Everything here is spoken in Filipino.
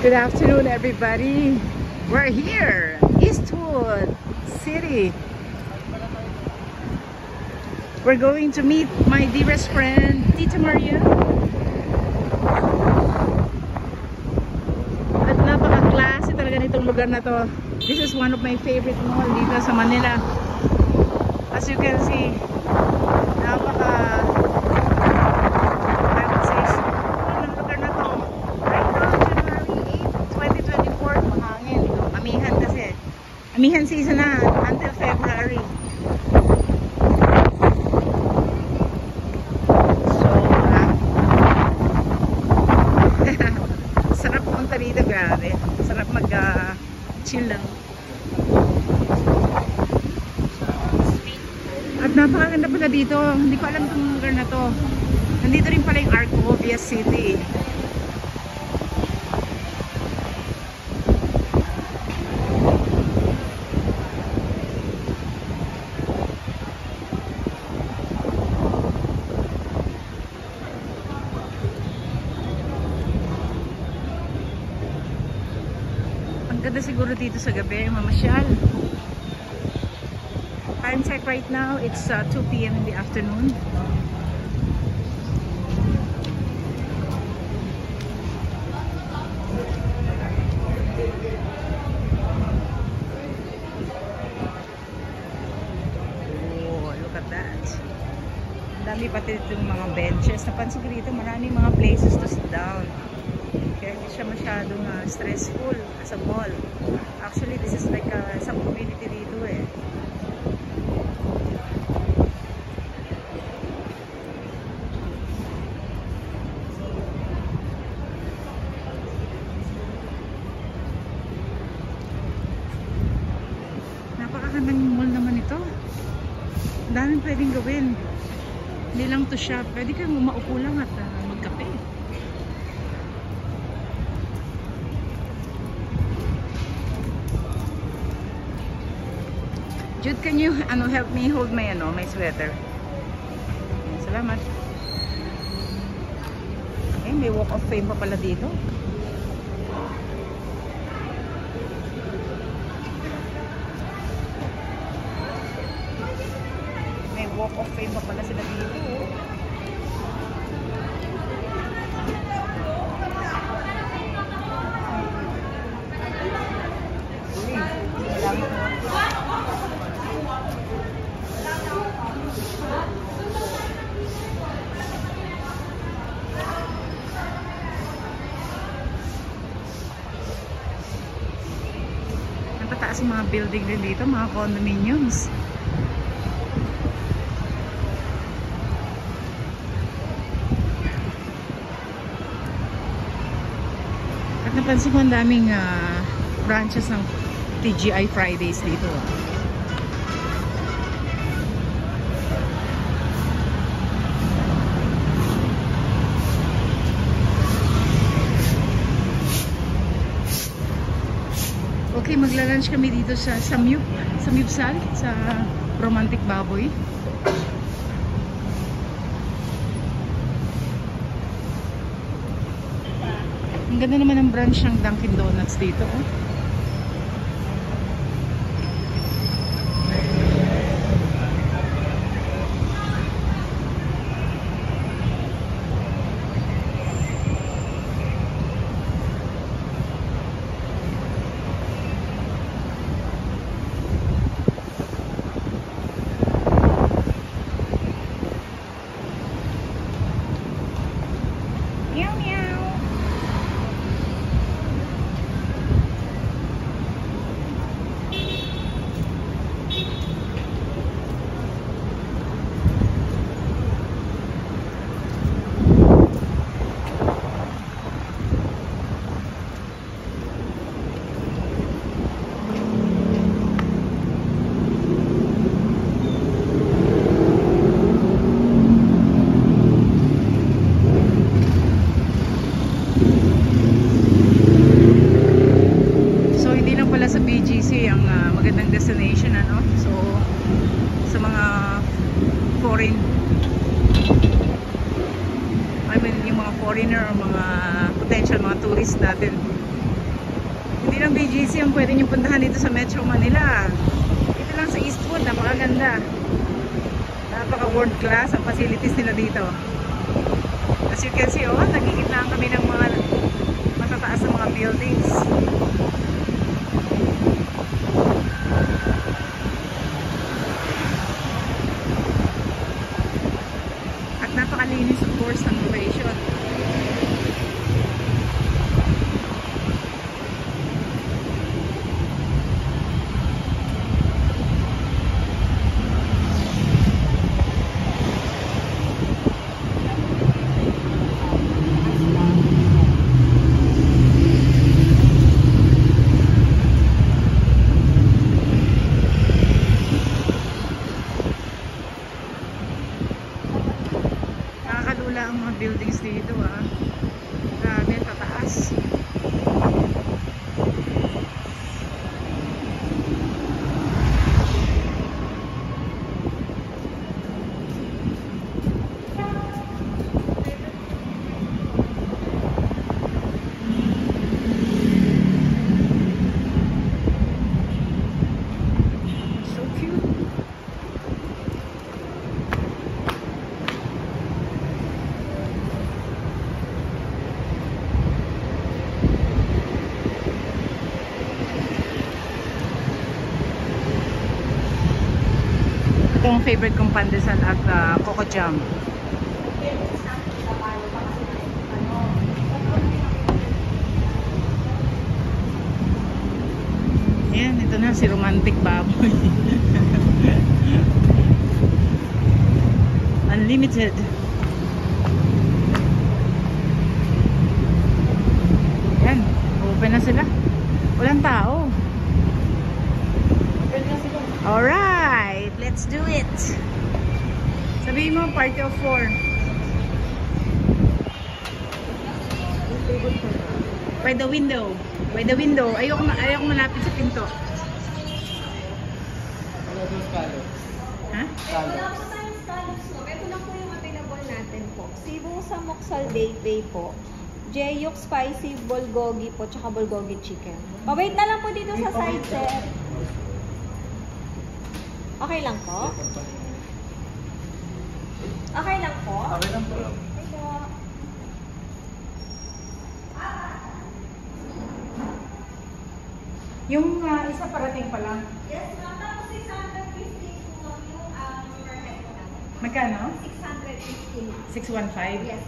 Good afternoon, everybody. We're here, Eastwood City. We're going to meet my dearest friend, Tita Maria. At napaka-klase talaga nitong lugar na to. This is one of my favorite mall dito sa Manila. As you can see, napaka amihan season na until February. So, sarap punta dito, grabe. Sarap mag-chill lang. At napakaganda pala dito. Hindi ko alam itong lugar na to. Nandito rin pala yung Arcovia City. Ang ganda siguro dito sa gabi, mamasyal. Time check right now, it's 2 p.m. in the afternoon. Oh, look at that. Ang dami pati itong mga benches. Napansin ko dito, maraming mga places to sit down. Kaya hindi siya masyadong stressful as a mall. Actually, this is like isang community dito eh. Napakagandang mall naman ito. Ang daming pwedeng gawin. Hindi lang to shop. Pwede kang maupo lang at magkape. Jude, can you help me hold my my sweater? Salamat. Eh, may walk of fame pa pala dito. May walk of fame pa pala sila dito. Napataas yung mga building din dito, mga condominiums. At napansin ko ang daming branches ng TGI Fridays dito. Okay, magla-lunch kami dito sa Samyupsal, sa Romantic Baboy. Ang ganda naman ng branch ng Dunkin Donuts dito. Oh. Meow meow. magandang destination, ano. So sa mga foreign, I mean yung mga foreigner o mga potential mga tourist natin Hindi lang BGC ang pwede nyo puntahan dito sa Metro Manila. Dito lang sa Eastwood, napakaganda. Napaka world class ang facilities nila dito. As you can see, oh, nagigitnaan kami ng mga matataas na mga buildings. At napakalinis of course ng location. Nakakalula ang mga buildings dito, ah. Grabe, tataas. So cute. Ito ang favorite kong pandesal at coco jam. Ayan, ito na si Romantic Baboy. Unlimited. Ayan, open na sila. Walang tao. Alright, let's do it. Sabihin mo, party of 4. By the window. By the window. Ayoko malapit sa pinto. Ha? Wala po tayong scallops, no? Ito lang po yung available natin po. Cebu Samoksal Day po. Jeyuk Spicy Bulgogi po, tsaka Bulgogi Chicken. Wait na lang po dito sa side, sir. Okay lang po? Okay lang po? Okay lang po. Okay po. Yung isa parating pa lang. Yes, ma'am. Tapos 650 po yung per head po natin. Magkano? 650. 615? Yes.